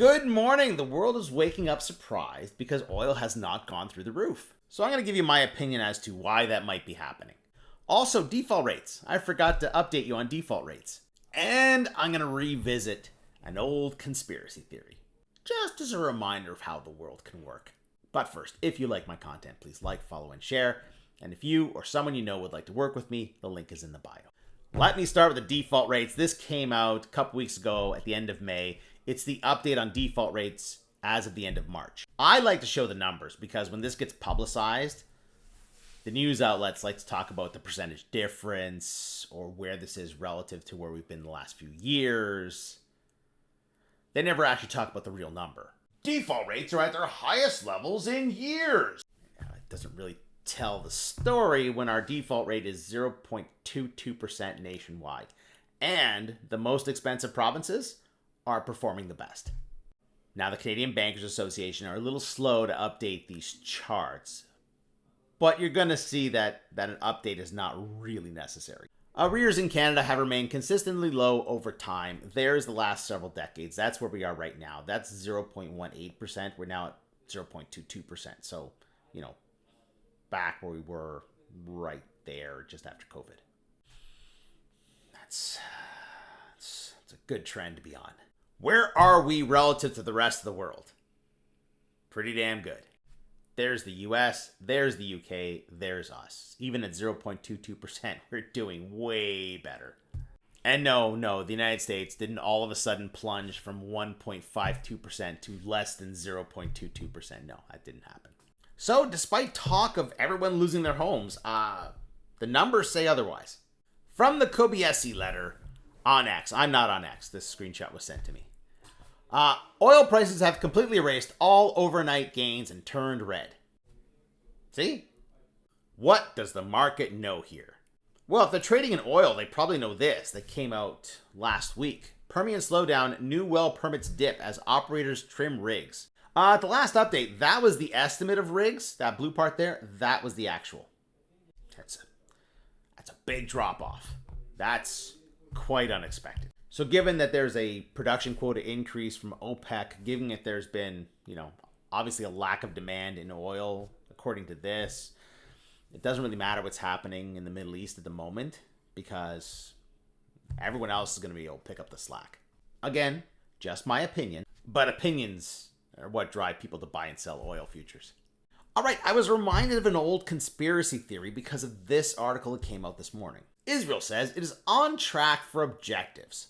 Good morning. The world is waking up surprised because oil has not gone through the roof. So I'm going to give you my opinion as to why that might be happening. Also, default rates. I forgot to update you on default rates. And I'm going to revisit an old conspiracy theory, just as a reminder of how the world can work. But first, if you like my content, please like, follow, and share. And if you or someone you know would like to work with me, the link is in the bio. Let me start with the default rates. This came out a couple weeks ago at the end of May. It's the update on default rates as of the end of March. I like to show the numbers because when this gets publicized, the news outlets like to talk about the percentage difference or where this is relative to where we've been the last few years. They never actually talk about the real number. Default rates are at their highest levels in years. It doesn't really tell the story when our default rate is 0.22% nationwide. And the most expensive provinces are performing the best. Now, the Canadian Bankers Association are a little slow to update these charts, but you're going to see that an update is not really necessary. Arrears in Canada have remained consistently low over time. There's the last several decades. That's where we are right now. That's 0.18%. We're now at 0.22%. So, back where we were right there just after COVID. That's a good trend to be on. Where are we relative to the rest of the world? Pretty damn good. There's the US, there's the UK, there's us. Even at 0.22%, we're doing way better. And no, the United States didn't all of a sudden plunge from 1.52% to less than 0.22%. No, that didn't happen. So, despite talk of everyone losing their homes, the numbers say otherwise. From the Kobayashi letter on X. I'm not on X. This screenshot was sent to me. Oil prices have completely erased all overnight gains and turned red. See? What does the market know here? Well, if they're trading in oil, they probably know this. That came out last week. Permian slowdown, new well permits dip as operators trim rigs. At the last update, that was the estimate of rigs. That blue part there, that was the actual. That's a big drop off. That's quite unexpected. So given that there's a production quota increase from OPEC, given that there's been, obviously a lack of demand in oil, according to this, it doesn't really matter what's happening in the Middle East at the moment because everyone else is going to be able to pick up the slack. Again, just my opinion, but opinions are what drive people to buy and sell oil futures. All right, I was reminded of an old conspiracy theory because of this article that came out this morning. Israel says it is on track for objectives.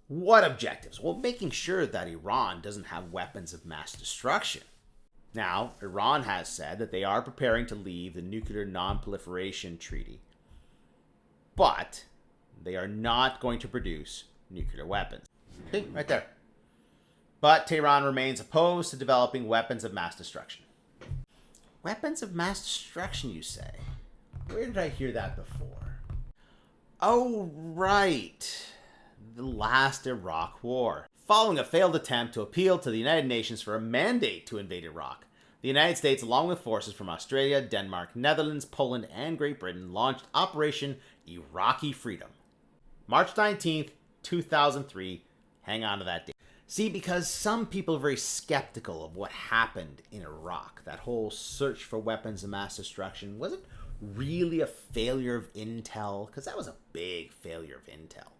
What objectives? Well, making sure that Iran doesn't have weapons of mass destruction. Now, Iran has said that they are preparing to leave the Nuclear Non-Proliferation Treaty, but they are not going to produce nuclear weapons. See, right there. But Tehran remains opposed to developing weapons of mass destruction. Weapons of mass destruction, you say? Where did I hear that before? Oh, right. The last Iraq War. Following a failed attempt to appeal to the United Nations for a mandate to invade Iraq, the United States, along with forces from Australia, Denmark, Netherlands, Poland, and Great Britain, launched Operation Iraqi Freedom. March 19th, 2003. Hang on to that date. See, because some people are very skeptical of what happened in Iraq. That whole search for weapons of mass destruction wasn't really a failure of intel, because that was a big failure of intel.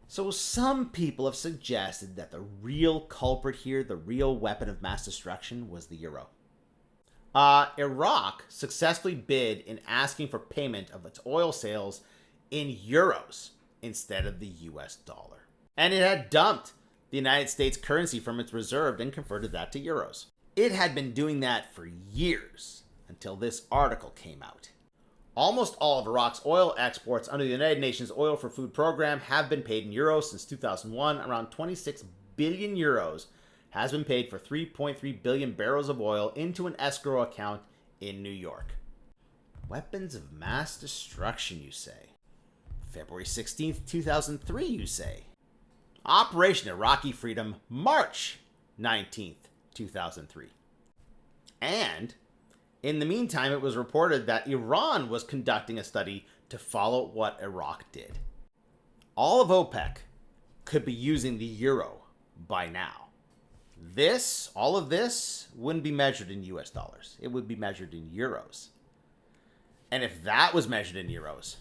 So some people have suggested that the real culprit here, the real weapon of mass destruction, was the euro. Iraq successfully bid in asking for payment of its oil sales in euros instead of the US dollar. And it had dumped the United States currency from its reserve and converted that to euros. It had been doing that for years until this article came out. Almost all of Iraq's oil exports under the United Nations Oil for Food program have been paid in euros since 2001. Around 26 billion euros has been paid for 3.3 billion barrels of oil into an escrow account in New York. Weapons of mass destruction, you say? February 16th, 2003, you say? Operation Iraqi Freedom, March 19th, 2003. And in the meantime, it was reported that Iran was conducting a study to follow what Iraq did. All of OPEC could be using the euro by now. all of this wouldn't be measured in US dollars. It would be measured in euros. And if that was measured in euros,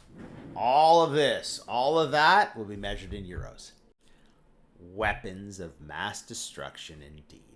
all of that will be measured in euros. Weapons of mass destruction indeed.